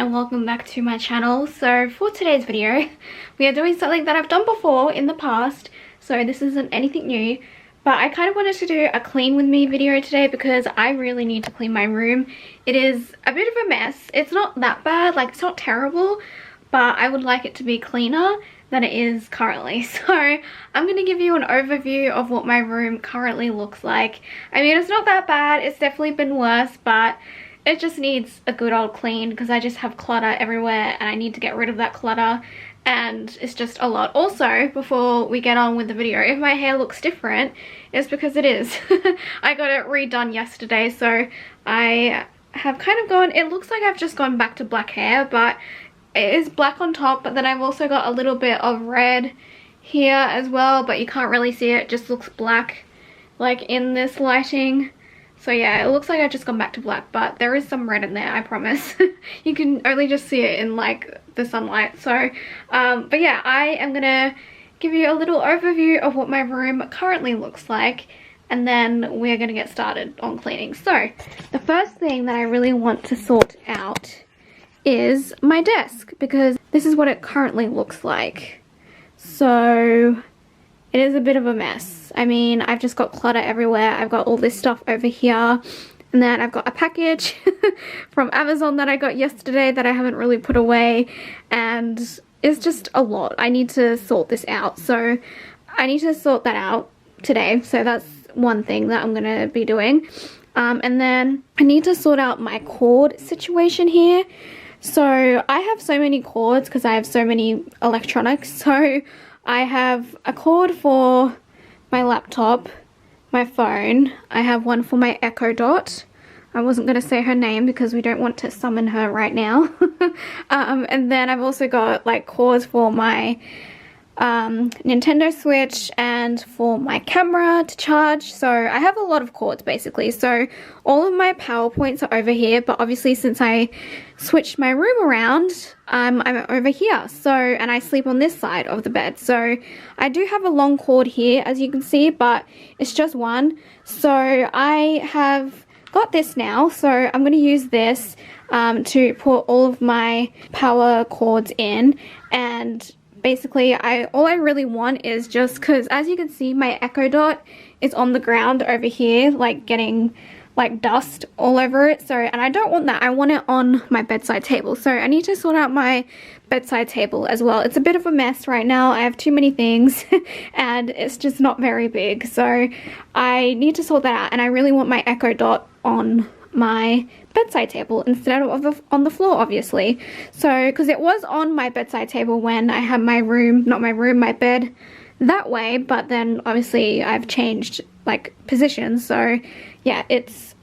and welcome back to my channel. So for today's video we are doing something that I've done before in the past, so this isn't anything new, but I kind of wanted to do a clean with me video today because I really need to clean my room. It is a bit of a mess. It's not that bad, like it's not terrible, but I would like it to be cleaner than it is currently. So I'm going to give you an overview of what my room currently looks like. I mean, it's not that bad, it's definitely been worse, but it just needs a good old clean because I just have clutter everywhere and I need to get rid of that clutter, and it's just a lot. Also, before we get on with the video, if my hair looks different, it's because it is. I got it redone yesterday, so I have kind of gone, it looks like I've just gone back to black hair, but it is black on top, but then I've also got a little bit of red here as well, but you can't really see it, it just looks black like in this lighting. So yeah, it looks like I've just gone back to black, but there is some red in there, I promise. You can only just see it in like the sunlight. So but yeah, I am gonna give you a little overview of what my room currently looks like, and then we're gonna get started on cleaning. So the first thing that I really want to sort out is my desk, because this is what it currently looks like. So it is a bit of a mess. I mean, I've just got clutter everywhere. I've got all this stuff over here, and then I've got a package from Amazon that I got yesterday that I haven't really put away, and it's just a lot. I need to sort this out, so I need to sort that out today. So that's one thing that I'm gonna be doing. And then I need to sort out my cord situation here. So I have so many cords because I have so many electronics. So I have a cord for my laptop, my phone. I have one for my Echo Dot. I wasn't going to say her name because we don't want to summon her right now. And then I've also got like cords for my Nintendo Switch and for my camera to charge. So I have a lot of cords basically. So all of my PowerPoints are over here, but obviously since I switched my room around, I'm over here. So, and I sleep on this side of the bed. So I do have a long cord here, as you can see, but it's just one. So I have got this now. So I'm going to use this to put all of my power cords in, and basically, all I really want is just, because as you can see, my Echo Dot is on the ground over here, like getting like dust all over it. So, and I don't want that. I want it on my bedside table. So I need to sort out my bedside table as well. It's a bit of a mess right now. I have too many things and it's just not very big. So I need to sort that out, and I really want my Echo Dot on my bedside table instead of on the floor, obviously. So because it was on my bedside table when I had my room, not my room, my bed that way, but then obviously I've changed like positions, so yeah, it's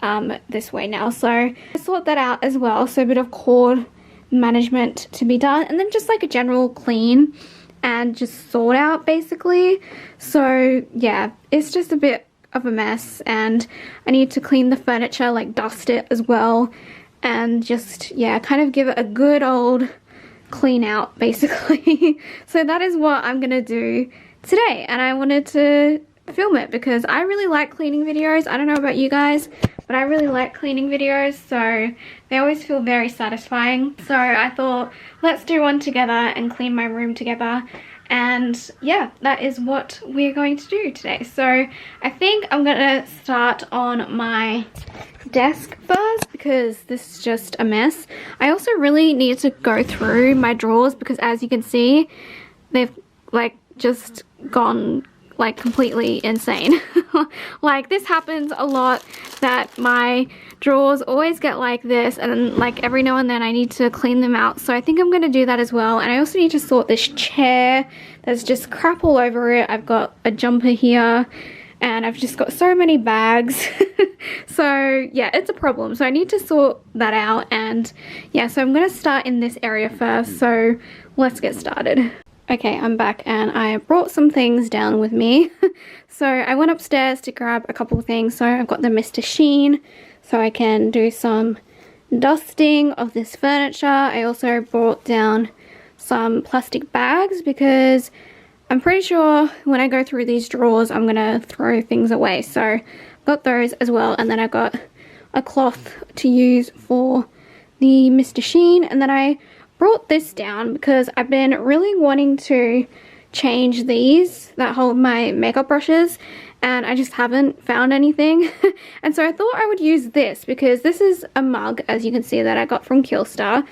this way now. So I sort that out as well. So a bit of cord management to be done, and then just like a general clean and just sort out basically. So yeah, it's just a bit of a mess, and I need to clean the furniture, like dust it as well, and just yeah, kind of give it a good old clean out basically. So that is what I'm gonna do today, and I wanted to film it because I really like cleaning videos. I don't know about you guys, but I really like cleaning videos, so they always feel very satisfying. So I thought, let's do one together and clean my room together. And yeah, that is what we're going to do today. So I think I'm gonna start on my desk first because this is just a mess. I also really need to go through my drawers because, as you can see, they've like just gone like completely insane. Like this happens a lot, that my drawers always get like this, and like every now and then I need to clean them out. So I think I'm going to do that as well. And I also need to sort this chair. There's just crap all over it. I've got a jumper here and I've just got so many bags. So yeah, it's a problem. So I need to sort that out, and yeah, so I'm going to start in this area first. So let's get started. Okay, I'm back and I brought some things down with me. So I went upstairs to grab a couple of things. So I've got the Mr. Sheen, so I can do some dusting of this furniture. I also brought down some plastic bags because I'm pretty sure when I go through these drawers I'm gonna throw things away. So got those as well, and then I got a cloth to use for the Mr. Sheen, and then I brought this down because I've been really wanting to change these that hold my makeup brushes, and I just haven't found anything. And so I thought I would use this because this is a mug, as you can see, that I got from Killstar,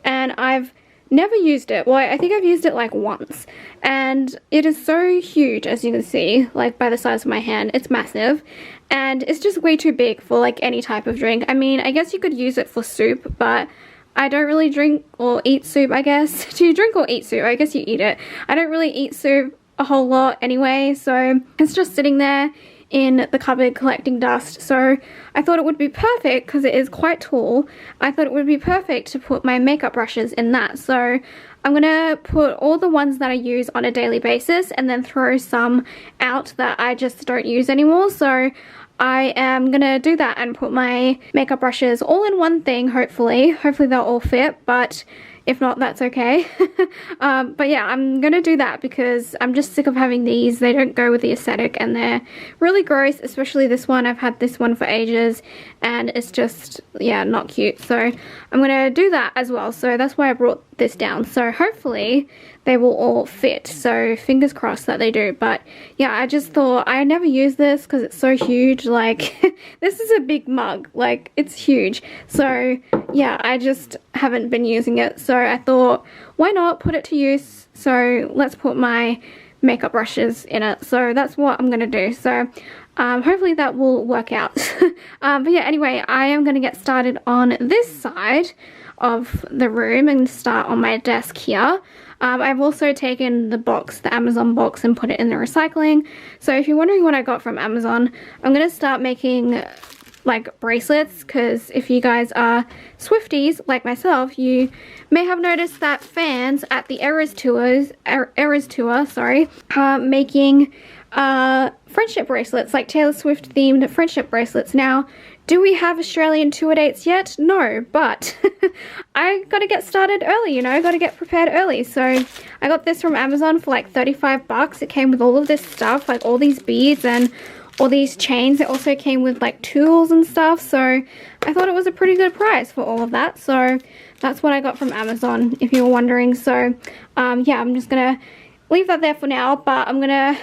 and I've never used it. Well, I think I've used it like once, and it is so huge, as you can see, like by the size of my hand. It's massive, and it's just way too big for like any type of drink. I mean, I guess you could use it for soup, but I don't really drink or eat soup, I guess. Do you drink or eat soup? I guess you eat it. I don't really eat soup a whole lot anyway, so it's just sitting there in the cupboard collecting dust. So I thought it would be perfect, because it is quite tall, I thought it would be perfect to put my makeup brushes in that. So I'm gonna put all the ones that I use on a daily basis and then throw some out that I just don't use anymore. So I am gonna do that and put my makeup brushes all in one thing, hopefully they'll all fit, but if not, that's okay. But yeah, I'm gonna do that because I'm just sick of having these. They don't go with the aesthetic and they're really gross, especially this one. I've had this one for ages and it's just, yeah, not cute. So I'm gonna do that as well. So that's why I brought this down. So hopefully they will all fit. So fingers crossed that they do. But yeah, I just thought I never use this because it's so huge. Like this is a big mug, like it's huge. So yeah, I just haven't been using it. So I thought, why not put it to use? So let's put my makeup brushes in it. So that's what I'm gonna do. So hopefully that will work out. But yeah, anyway, I am gonna get started on this side of the room and start on my desk here. I've also taken the box, the Amazon box, and put it in the recycling. So if you're wondering what I got from Amazon, I'm gonna start making like bracelets, because if you guys are Swifties like myself, you may have noticed that fans at the Eras Tour, are making friendship bracelets, like Taylor Swift themed friendship bracelets. Now, do we have Australian tour dates yet? No, but I gotta get started early, you know, gotta get prepared early. So I got this from Amazon for like 35 bucks. It came with all of this stuff, like all these beads and all these chains. It also came with like tools and stuff. So I thought it was a pretty good price for all of that. So that's what I got from Amazon, if you were wondering. So yeah, I'm just gonna leave that there for now, but I'm gonna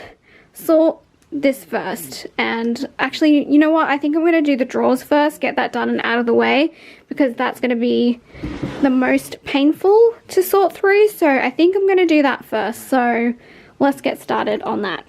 sort this first. And actually, you know what, I think I'm gonna do the drawers first, get that done and out of the way, because that's gonna be the most painful to sort through. So I think I'm gonna do that first. So let's get started on that.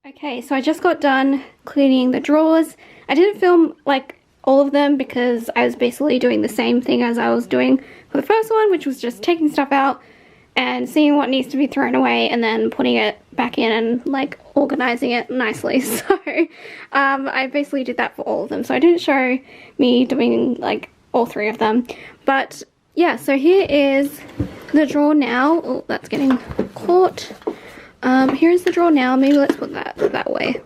Okay, so I just got done cleaning the drawers. I didn't film like all of them because I was basically doing the same thing as I was doing for the first one, which was just taking stuff out and seeing what needs to be thrown away and then putting it back in and like organizing it nicely. So I basically did that for all of them. So I didn't show me doing like all three of them. But yeah, so here is the drawer now. Oh, that's getting caught. Here's the drawer now. Maybe let's put that way.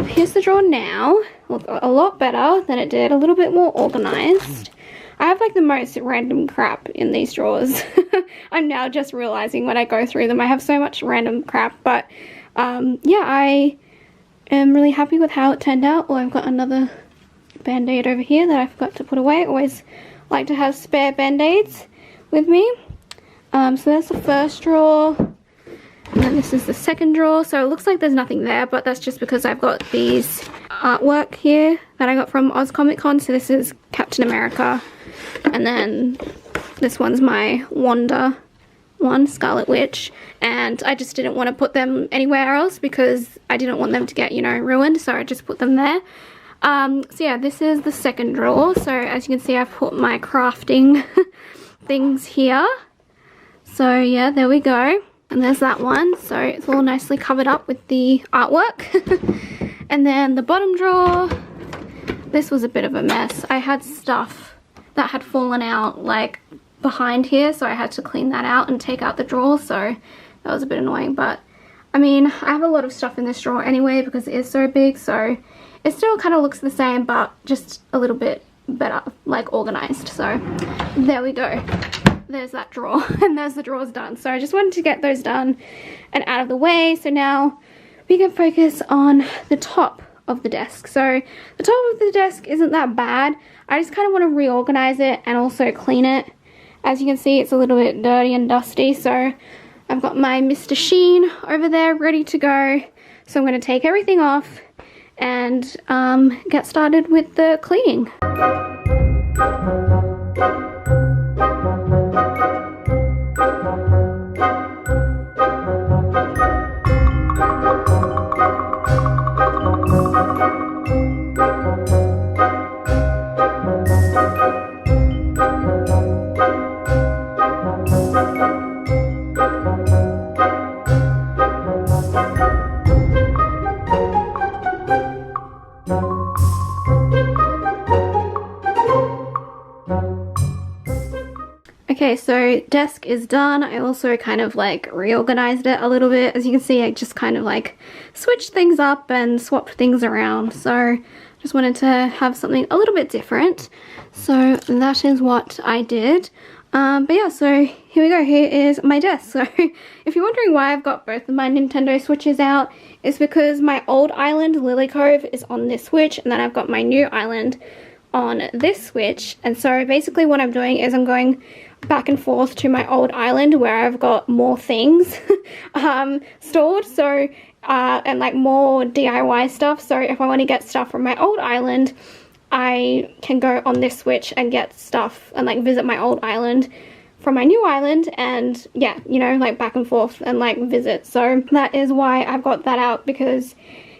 Here's the drawer now. Look, a lot better than it did. A little bit more organized. I have like the most random crap in these drawers. I'm now just realizing when I go through them, I have so much random crap. But yeah, I am really happy with how it turned out. Oh, I've got another band-aid over here that I forgot to put away. I always like to have spare band-aids with me. So that's the first drawer. And then this is the second drawer. So it looks like there's nothing there, but that's just because I've got these artwork here that I got from Oz Comic Con. So this is Captain America. And then this one's my Wanda one, Scarlet Witch. And I just didn't want to put them anywhere else because I didn't want them to get, you know, ruined. So I just put them there. So yeah, this is the second drawer. So as you can see, I've put my crafting things here. So yeah, there we go. And there's that one, so it's all nicely covered up with the artwork. And then the bottom drawer, this was a bit of a mess. I had stuff that had fallen out like behind here, so I had to clean that out and take out the drawer, so that was a bit annoying. But I mean, I have a lot of stuff in this drawer anyway because it is so big, so it still kind of looks the same but just a little bit better, like organized. So there we go. There's that drawer and there's the drawers done. So I just wanted to get those done and out of the way, so now we can focus on the top of the desk. So the top of the desk isn't that bad. I just kind of want to reorganize it and also clean it. As you can see, it's a little bit dirty and dusty, so I've got my Mr. Sheen over there ready to go. So I'm going to take everything off and get started with the cleaning. Okay, so desk is done. I also kind of like reorganized it a little bit. As you can see, I just kind of like switched things up and swapped things around. So just wanted to have something a little bit different. So that is what I did. But yeah, so here we go. Here is my desk. So if you're wondering why I've got both of my Nintendo Switches out, it's because my old island, Lily Cove, is on this Switch, and then I've got my new island on this Switch. And so basically what I'm doing is I'm going back and forth to my old island where I've got more things stored, so and like more DIY stuff. So if I want to get stuff from my old island, I can go on this Switch and get stuff and like visit my old island from my new island, and yeah, you know, like back and forth and like visit. So that is why I've got that out, because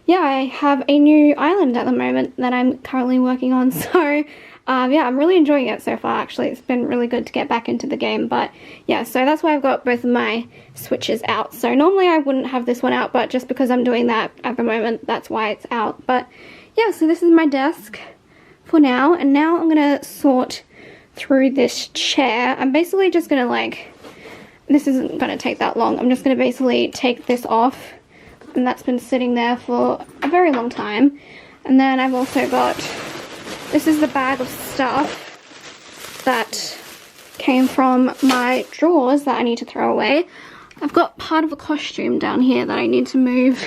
yeah, I have a new island at the moment that I'm currently working on. So yeah, I'm really enjoying it so far. Actually, it's been really good to get back into the game. But yeah, so that's why I've got both of my Switches out. So normally I wouldn't have this one out, but just because I'm doing that at the moment, that's why it's out. But yeah, so this is my desk for now, and now I'm gonna sort through this chair. I'm basically just gonna like, this isn't gonna take that long. I'm just gonna basically take this off, and that's been sitting there for a very long time. And then I've also got, this is the bag of stuff that came from my drawers that I need to throw away. I've got part of a costume down here that I need to move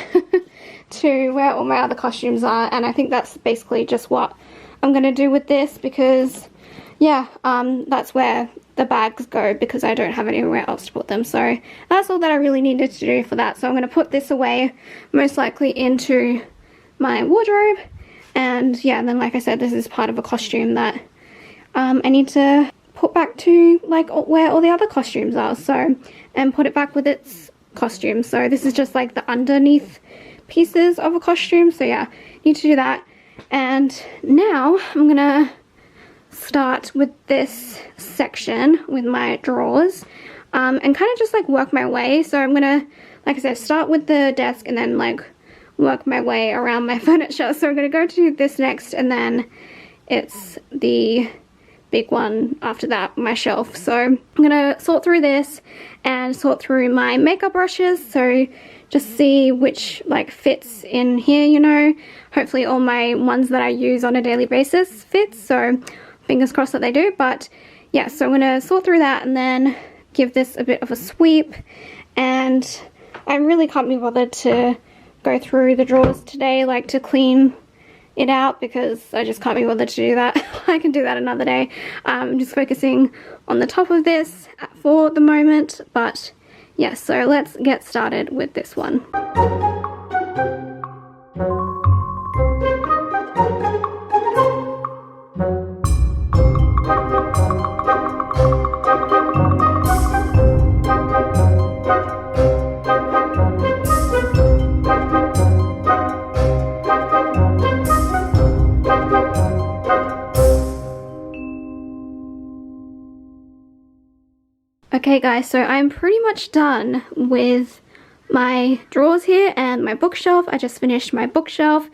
to where all my other costumes are, and I think that's basically just what I'm going to do with this, because yeah, that's where the bags go, because I don't have anywhere else to put them. So that's all that I really needed to do for that. So I'm going to put this away, most likely into my wardrobe. And yeah, and then like I said, this is part of a costume that I need to put back to like where all the other costumes are, so, and put it back with its costume. So this is just like the underneath pieces of a costume. So yeah, need to do that. And now I'm gonna start with this section with my drawers, and kind of just like work my way. So I'm gonna, like I said, start with the desk and then like work my way around my furniture. So I'm going to go to this next, and then it's the big one after that, my shelf. So I'm going to sort through this and sort through my makeup brushes, so just see which like fits in here, you know. Hopefully all my ones that I use on a daily basis fits, so fingers crossed that they do. But yeah, so I'm going to sort through that and then give this a bit of a sweep. And I really can't be bothered to go through the drawers today, like to clean it out, because I just can't be bothered to do that. I can do that another day. I'm just focusing on the top of this for the moment. But yeah, so let's get started with this one. Okay, Okay guys, so I'm pretty much done with my drawers here and my bookshelf. I just finished my bookshelf.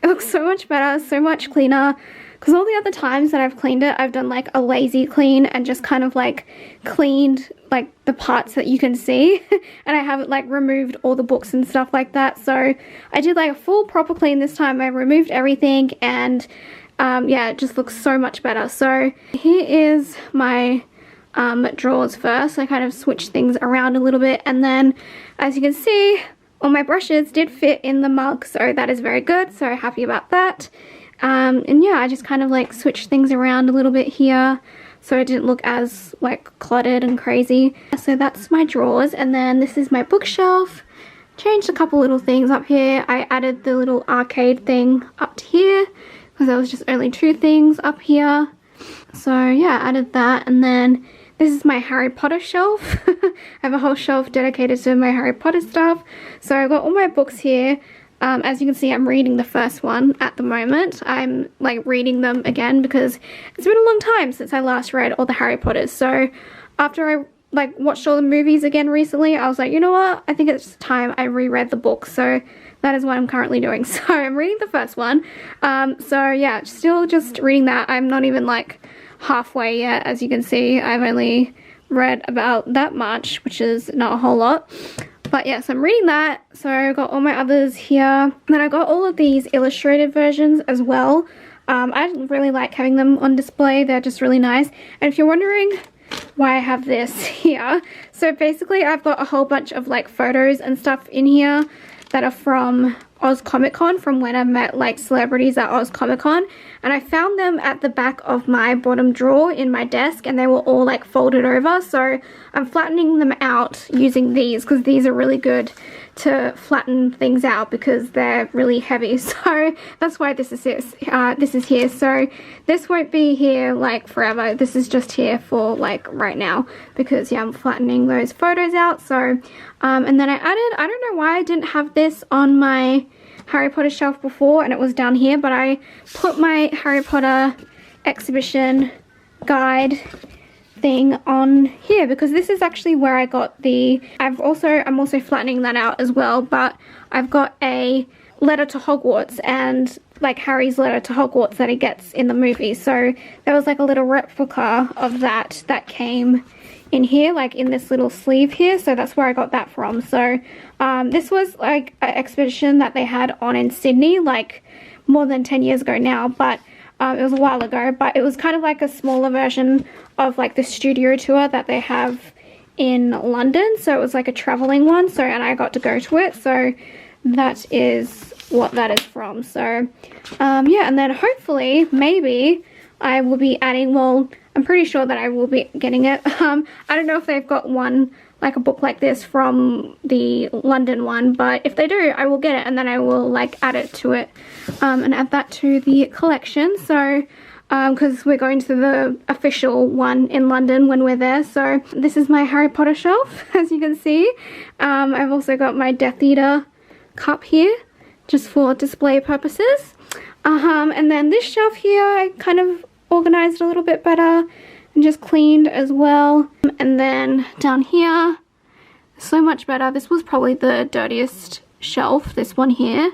It looks so much better, so much cleaner, because all the other times that I've cleaned it, I've done like a lazy clean and just kind of like cleaned like the parts that you can see and I haven't like removed all the books and stuff like that. So I did like a full proper clean this time. I removed everything and yeah, it just looks so much better. So here is my drawers first. I kind of switched things around a little bit, and then as you can see, all my brushes did fit in the mug, so that is very good, so happy about that. And yeah, I just kind of like switched things around a little bit here so it didn't look as like cluttered and crazy. So that's my drawers, and then this is my bookshelf. Changed a couple little things up here. I added the little arcade thing up to here because there was just only 2 things up here. So yeah, added that, and then this is my Harry Potter shelf. I have a whole shelf dedicated to my Harry Potter stuff. So I've got all my books here. As you can see, I'm reading the first one at the moment. I'm like reading them again because it's been a long time since I last read all the Harry Potters. So after I like watched all the movies again recently, I was like, you know what? I think it's time I reread the book. So that is what I'm currently doing. So I'm reading the first one. So yeah, still just reading that. I'm not even like halfway yet. As you can see, I've only read about that much, which is not a whole lot. But yes, I'm reading that. So I've got all my others here. Then I got all of these illustrated versions as well. I really like having them on display. They're just really nice. And if you're wondering why I have this here, so basically I've got a whole bunch of like photos and stuff in here that are from Oz Comic Con, from when I met like celebrities at Oz Comic Con, and I found them at the back of my bottom drawer in my desk, and they were all like folded over. So I'm flattening them out using these because these are really good to flatten things out because they're really heavy. So that's why this is here. So this won't be here like forever. This is just here for like right now because yeah, I'm flattening those photos out. So and then I don't know why I didn't have this on my Harry Potter shelf before and it was down here, but I put my Harry Potter exhibition guide thing on here because this is actually where I got the I'm also flattening that out as well, but I've got a letter to Hogwarts and like Harry's letter to Hogwarts that he gets in the movie. So there was like a little replica of that came in here, like in this little sleeve here, so that's where I got that from. So this was like an exhibition that they had on in Sydney like more than 10 years ago now, but it was a while ago, but it was kind of like a smaller version of like the studio tour that they have in London. So it was like a traveling one, so and I got to go to it, so that is what that is from. So yeah, and then hopefully maybe I will be adding, well, I'm pretty sure that I will be getting it. I don't know if they've got one, like a book like this from the London one, but if they do, I will get it and then I will like add it to it and add that to the collection. So because we're going to the official one in London when we're there. So this is my Harry Potter shelf, as you can see. I've also got my Death Eater cup here just for display purposes. And then this shelf here I kind of organized a little bit better and just cleaned as well. And then down here, so much better. This was probably the dirtiest shelf, this one here.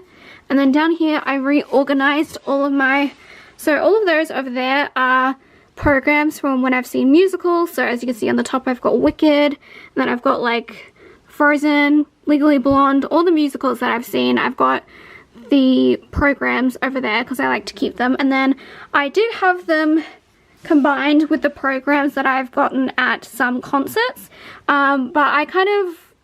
And then down here I reorganized all of my, so all of those over there are programs from when I've seen musicals. So as you can see on the top I've got Wicked, and then I've got like Frozen, Legally Blonde, all the musicals that I've seen. I've got the programs over there because I like to keep them, and then I did have them combined with the programs that I've gotten at some concerts, but I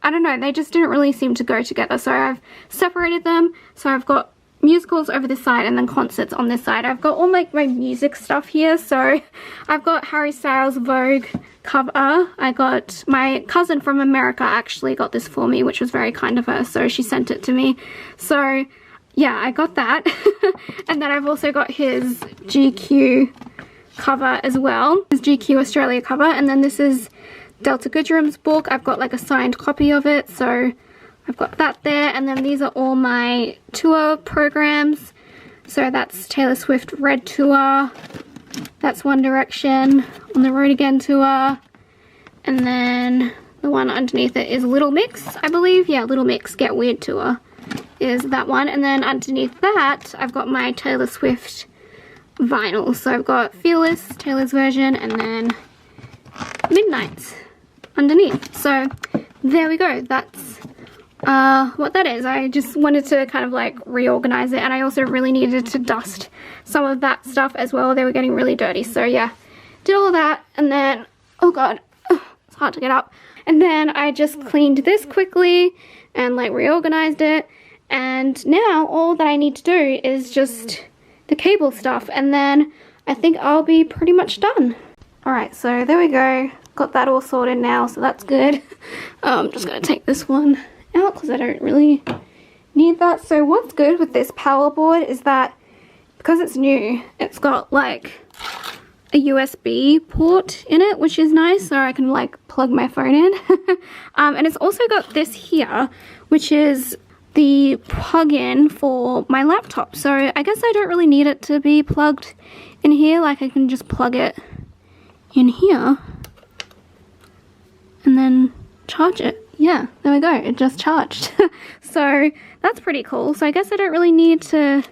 don't know, they just didn't really seem to go together, so I've separated them. So I've got musicals over this side and then concerts on this side. I've got all like my music stuff here. So I've got Harry Styles' Vogue cover. I got, my cousin from America actually got this for me, which was very kind of her, so she sent it to me. So yeah, I got that. And then I've also got his GQ cover as well, his GQ Australia cover. And then this is Delta Goodrum's book. I've got like a signed copy of it, so I've got that there. And then these are all my tour programs. So that's Taylor Swift Red Tour, that's One Direction On the Road Again tour, And then the one underneath it is Little Mix, I believe. Yeah, Little Mix Get Weird Tour is that one. And then underneath that, I've got my Taylor Swift vinyl. So I've got Fearless, Taylor's version, and then Midnights underneath. So there we go. That's what that is. I just wanted to kind of like reorganize it, and I also really needed to dust some of that stuff as well. They were getting really dirty. So yeah, did all that, and then, oh god, it's hard to get up. And then I just cleaned this quickly and like reorganized it, and now all that I need to do is just the cable stuff, and then I think I'll be pretty much done. Alright, so there we go. Got that all sorted now, so that's good. I'm just going to take this one out because I don't really need that. So what's good with this power board is that because it's new, it's got like a USB port in it, which is nice, so I can like plug my phone in. And it's also got this here, which is the plug-in for my laptop. So I guess I don't really need it to be plugged in here. Like I can just plug it in here and then charge it. Yeah, there we go, it just charged. So that's pretty cool. So I guess I don't really need to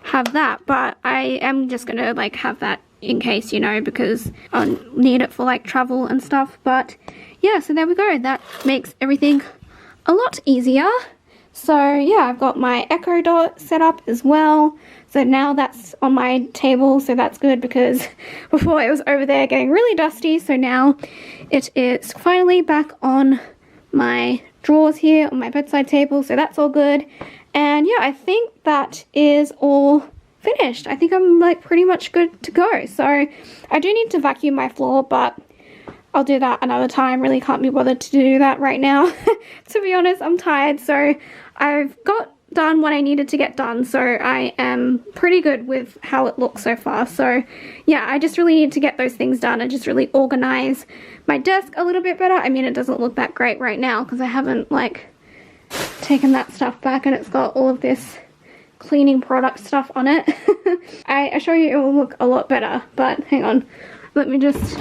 have that, but I am just gonna like have that in case, you know, because I'll need it for like travel and stuff. But yeah, so there we go. That makes everything a lot easier. So yeah, I've got my Echo Dot set up as well. So now that's on my table, so that's good because before it was over there getting really dusty. So now it is finally back on my drawers here on my bedside table, so that's all good. And yeah, I think that is all finished. I think I'm like pretty much good to go. So I do need to vacuum my floor, but I'll do that another time. Really can't be bothered to do that right now. To be honest, I'm tired, so I've got done what I needed to get done, so I am pretty good with how it looks so far. So yeah, I just really need to get those things done and just really organize my desk a little bit better. I mean, it doesn't look that great right now because I haven't like taken that stuff back, and it's got all of this cleaning product stuff on it. I assure you it will look a lot better, but hang on, let me just,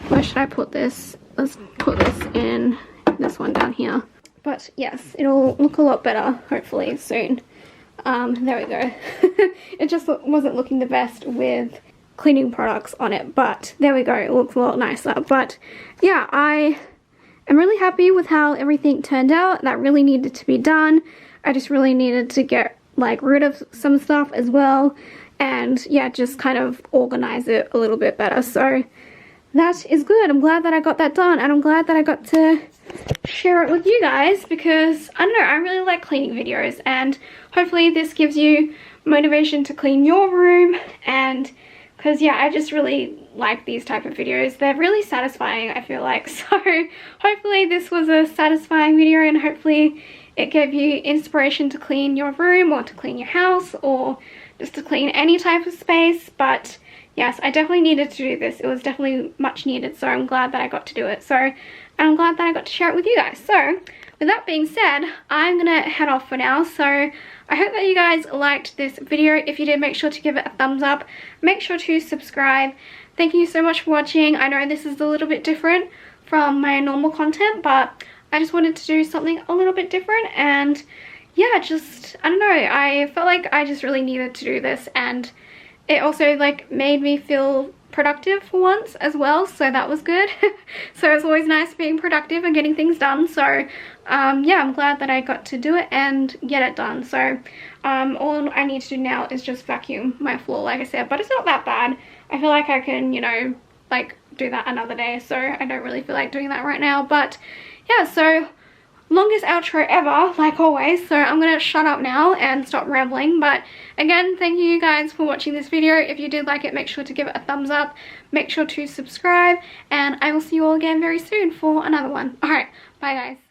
where should I put this? Let's put this in this one down here. But yes, it'll look a lot better hopefully soon. There we go. It just wasn't looking the best with cleaning products on it, but there we go, it looks a lot nicer. But yeah, I am really happy with how everything turned out. That really needed to be done. I just really needed to get like rid of some stuff as well, and yeah, just kind of organize it a little bit better. So that is good. I'm glad that I got that done, and I'm glad that I got to share it with you guys because I don't know, I really like cleaning videos, and hopefully this gives you motivation to clean your room. And because yeah, I just really like these type of videos. They're really satisfying, I feel like. So hopefully this was a satisfying video, and hopefully it gave you inspiration to clean your room or to clean your house or just to clean any type of space. But yes, I definitely needed to do this. It was definitely much needed, so I'm glad that I got to do it. So, and I'm glad that I got to share it with you guys. So with that being said, I'm gonna head off for now. So I hope that you guys liked this video. If you did, make sure to give it a thumbs up. Make sure to subscribe. Thank you so much for watching. I know this is a little bit different from my normal content, but I just wanted to do something a little bit different. And yeah, just, I don't know, I felt like I just really needed to do this, and it also like made me feel productive for once as well, so that was good. So it's always nice being productive and getting things done. So yeah, I'm glad that I got to do it and get it done. So all I need to do now is just vacuum my floor, like I said, but it's not that bad. I feel like I can, you know, like do that another day, so I don't really feel like doing that right now. But yeah, so longest outro ever, like always, so I'm gonna shut up now and stop rambling. But again, thank you guys for watching this video. If you did like it, make sure to give it a thumbs up, make sure to subscribe, and I will see you all again very soon for another one. All right, bye guys.